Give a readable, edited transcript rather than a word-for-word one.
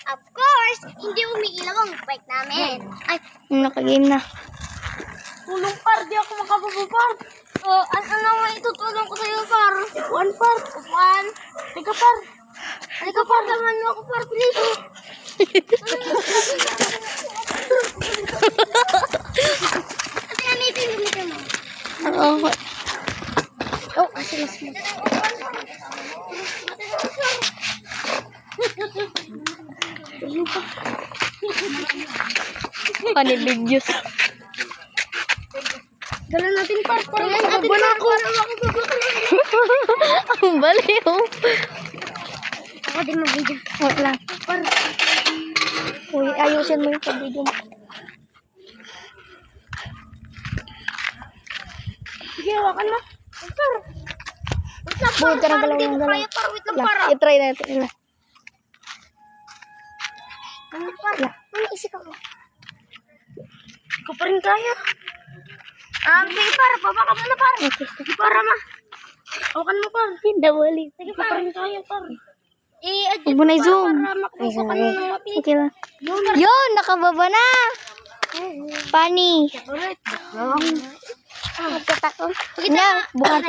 Of course, hindi umiilaw ang bike namin. Ay, Nakagame na. tulong par, di ako makapapapar. Ano nga itutulong ko sa'yo par? One par. One. Teka par. Teka par, naman mo ako par, please. Ate, ano ito yung gumita mo? Oo. Oh, asilas mo. Panibigyos. Dala natin par. Dala natin par. Ang baliw. Ako din mag-video. Wait lang. Par. Uy, ayusin mo yung pag-video mo. Sige, hawakan mo. Par. Wait lang, Buod ka ng galaw Hindi ng ko galaw. kaya par. Wait lang, Lang, par. itry natin. Lang. Ano par? Ano isip ako? Hindi ko pa rin kaya. Sige par. Baba ka muna par. Sige para ma. Hawakan mo par. Hindi, wali. Sige par. Hindi ko pa rin kaya par. Huwag mo na i-zoom. Ay, sorry. Okay lang. Yun, nakababa na. Funny. Magkatakong. Na, buhat